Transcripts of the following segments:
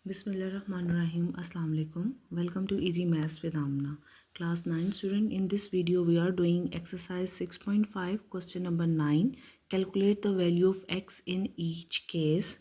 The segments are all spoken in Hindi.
Bismillahirrahmanirrahim. Assalamu alaikum. Welcome to Easy Maths with Amna. Class 9 student, in this video we are doing exercise 6.5 question number 9. Calculate the value of x in each case.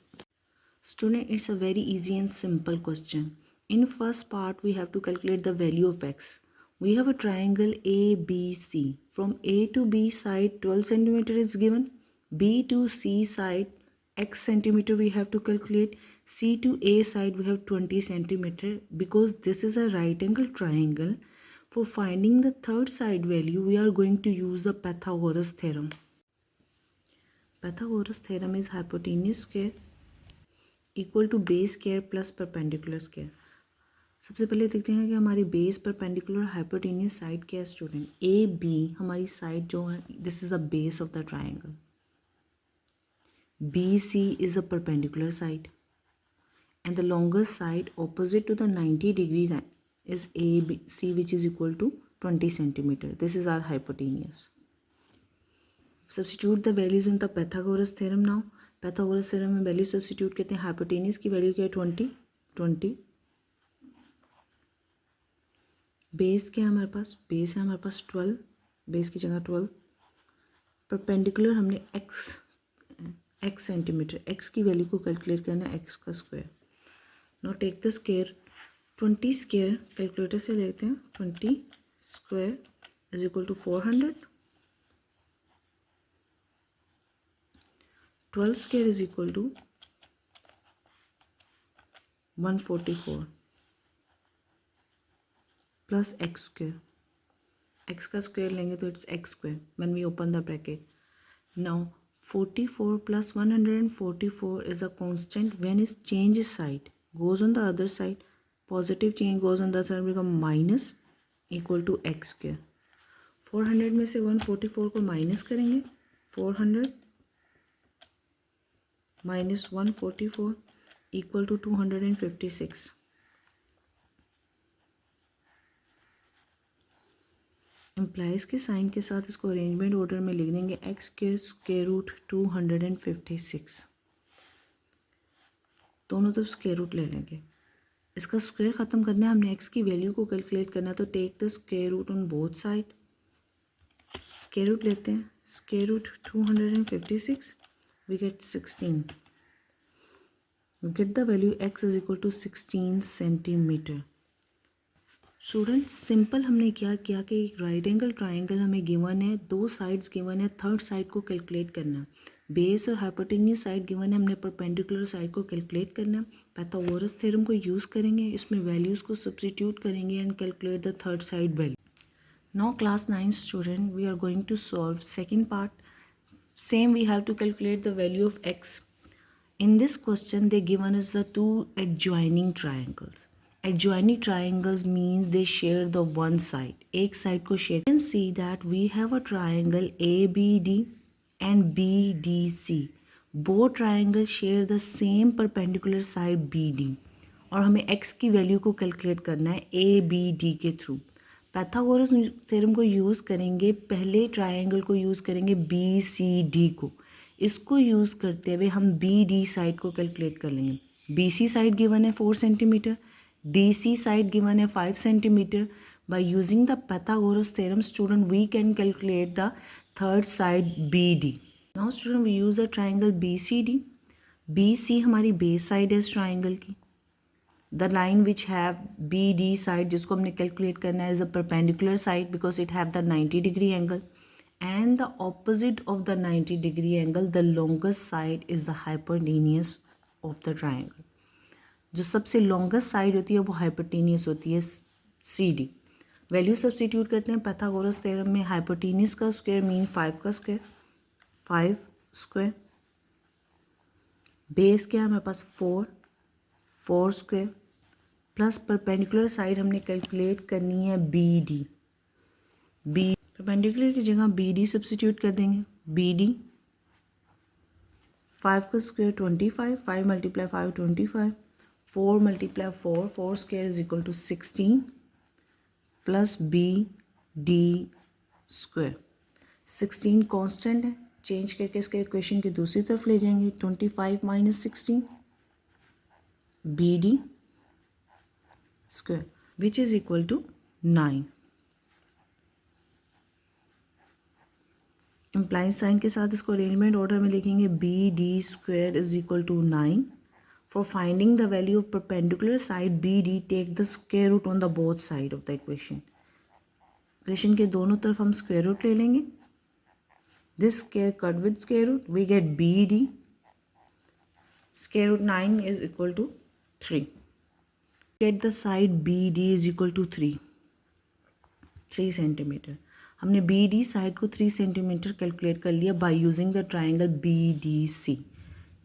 Student, it's a very easy and simple question. In first part we have to calculate the value of x. We have a triangle ABC. From A to B side 12 centimeter is given. B to C side x centimeter we have to calculate. C to A side we have 20 centimeter. Because this is a right angle triangle, for finding the third side value we are going to use the Pythagoras theorem. Pythagoras theorem is hypotenuse square equal to base square plus perpendicular square. सबसे पहले देखते हैं कि हमारी बेस परपेंडिकुलर हाइपोटेन्यूस साइड क्या है स्टूडेंट. ए बी हमारी साइड जो है, this is the base of the triangle. B C is the perpendicular side and the longest side opposite to the 90 degree is A B C which is equal to 20 centimetre. This is our hypotenuse. Substitute the values in the Pythagoras theorem. Now Pythagoras theorem में वैल्यू सब्स्टिट्यूट करते हैं. हाइपोटेन्यूस की वैल्यू क्या है 20. बेस क्या है हमारे पास, बेस है हमारे पास 12, बेस की जगह 12. परपेंडिकुलर हमने x सेंटीमीटर, x की वैल्यू को कैलकुलेट करना है, x का square. Now take the square. 20 square calculator से लेते हैं. 20 square is equal to 400. 12 square is equal to 144 plus X square. X का स्क्वायर लेंगे तो it's X square when we open the bracket. Now 44 plus 144 is a constant. When is change side goes on the other side, positive change goes on the side, become minus equal to X square. 400 में से 144 को माइनस करेंगे. 400 माइनस 144 इक्वल टू 256. इम्प्लाइज के साइन के साथ इसको अरेंजमेंट ऑर्डर में लिख देंगे. एक्स के स्क्वायर रूट 256. दोनों तरफ स्क्वायर रूट ले लेंगे. इसका स्क्वायर ख़त्म करना है, हमने एक्स की वैल्यू को कैलकुलेट करना है, तो take the square root on both side. Square root लेते हैं. Square root 256 we get 16. Get the value x is equal to 16 centimetre. Student simple हमने क्या किया कि एक राइट एंगल ट्राइंगल हमें गिवन है, दो साइड्स गिवन है, थर्ड साइड को कैलकुलेट करना है. बेस और हाइपोटेन्यूस साइड गिवन है, हमने परपेंडिकुलर साइड को कैलकुलेट करना है. पाइथागोरस थ्योरम को यूज़ करेंगे, इसमें वैल्यूज़ को सब्स्टिट्यूट करेंगे and calculate the third side value. Now class 9 student, we are going to solve second part. Same we have to calculate the value of x. In this question they given us the two adjoining triangles. Adjoining triangles means they share the one side. एक side को share. You can see that we have a triangle ABD and BDC. Both triangles share the same perpendicular side BD. और हमें x की वैल्यू को कैलकुलेट करना है ABD के थ्रू. पाइथागोरस थ्योरम को यूज़ करेंगे. पहले ट्राइंगल को यूज़ करेंगे BCD को. इसको यूज़ करते हुए हम बी डी साइड को कैलकुलेट कर लेंगे. बी सी साइड गिवन है 4 centimetre, D C side given है 5 centimetre. By using the Pythagoras theorem student we can calculate the third side B D. Now student we use the triangle B C D. B C हमारी बेस साइड है इस ट्राइंगल की. The line which have B D side जिसको हमने कैलकुलेट करना है is a perpendicular side because it have the 90 degree angle. And the opposite of the 90 degree angle, the longest side is the hypotenuse of the triangle. जो सबसे longest side होती है वो hypotenuse होती है CD. वैल्यू सब्स्टिट्यूट करते हैं पाइथागोरस थ्योरम में. हाइपोटेन्यूस का स्क्वायर मीन 5 का स्क्वायर, 5 स्क्वायर. बेस क्या है हमारे पास 4 स्क्वायर प्लस परपेंडिकुलर साइड हमने कैलकुलेट करनी है BD. परपेंडिकुलर की जगह BD सब्स्टिट्यूट कर देंगे. BD 5 का square 25, 5 multiply 5 25, 4 multiply 4 square is equal to 16 plus BD square. 16 constant है, चेंज करके इसके इक्वेशन की दूसरी तरफ ले जाएंगे. 25 minus 16 BD square which is equal to 9। Implies sign के साथ इसको अरेंजमेंट ऑर्डर में लिखेंगे B D square is equal to 9। For finding the value of perpendicular side B D take the square root on the both side of the equation. Equation के दोनों तरफ हम स्क्वायर रूट ले लेंगे। This square cut with square root we get B D square root 9 is equal to 3। Get the side B D is equal to 3 centimetre. हमने बी डी साइड को 3 सेंटीमीटर कैलकुलेट कर लिया by using the triangle B D C.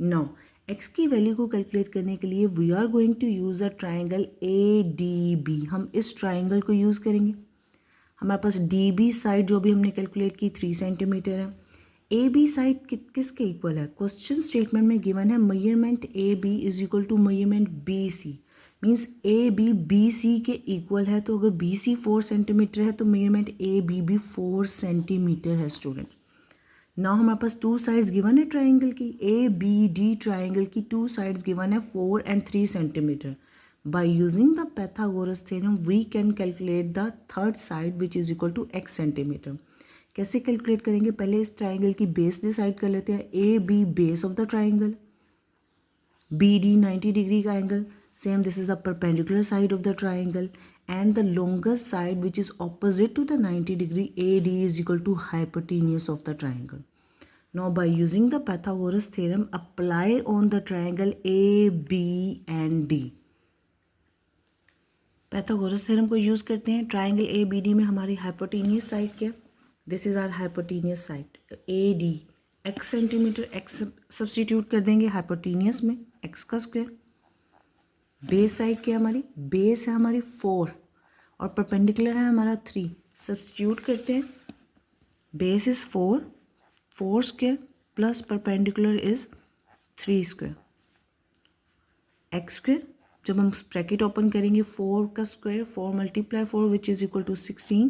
Now x की वैल्यू को कैलकुलेट करने के लिए we are going to use the triangle A D B. हम इस ट्राइंगल को यूज़ करेंगे। हमारे पास डी बी साइड जो भी हमने कैलकुलेट की 3 सेंटीमीटर है। ए बी साइड किसके इक्वल है? क्वेश्चन स्टेटमेंट में गिवन है measurement A B is equal to measurement B C. Means A B B C के इक्वल है, तो अगर बी सी 4 सेंटीमीटर है तो मेजरमेंट ए बी भी 4 सेंटीमीटर है स्टूडेंट। नाउ हमारे पास 2 साइड्स गिवन है ट्राइंगल की, ए बी डी ट्राइंगल की 2 साइड्स गिवन है 4 and 3 centimetre. By using the Pythagoras theorem we can calculate the third side which is equal to x centimetre. कैसे कैलकुलेट करेंगे? पहले इस ट्राइंगल की बेस डिसाइड कर लेते हैं। A B base of the triangle, B D 90 degree का angle, same this is the perpendicular side of the triangle and the longest side which is opposite to the 90 degree AD is equal to hypotenuse of the triangle. Now by using the Pythagoras theorem apply on the triangle AB and D. Pythagoras theorem को use करते हैं। triangle ABD में हमारी hypotenuse side क्या? This is our hypotenuse side AD x centimetre, x substitute कर देंगे hypotenuse में x का स्क्वायर। बेस साइड क्या है हमारी? बेस है हमारी 4 और परपेंडिकुलर है हमारा 3। सब्स्टिट्यूट करते हैं। Base is 4 square plus perpendicular is 3 square x square. जब हम ब्रैकेट ओपन करेंगे 4 का square 4 multiply 4 which is equal to 16,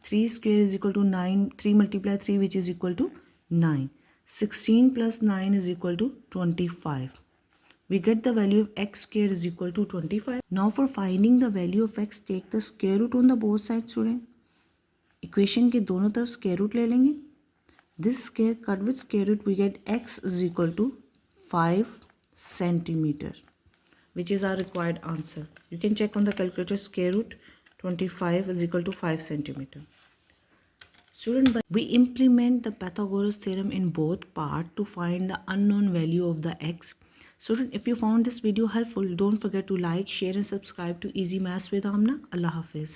3 square is equal to 9, 3 multiply 3 which is equal to 9, 16 plus 9 is equal to 25. We get the value of x square is equal to 25. Now for finding the value of x, take the square root on the both sides student. Equation के दोनों तरफ square root ले लेंगे. This square cut with square root we get x is equal to 5 centimeter, which is our required answer. You can check on the calculator. Square root 25 is equal to 5 centimeter. Student, we implement the Pythagoras theorem in both parts to find the unknown value of the x. Student, if you found this video helpful, don't forget to like, share and subscribe to Easy Maths with Amna. Allah Hafiz.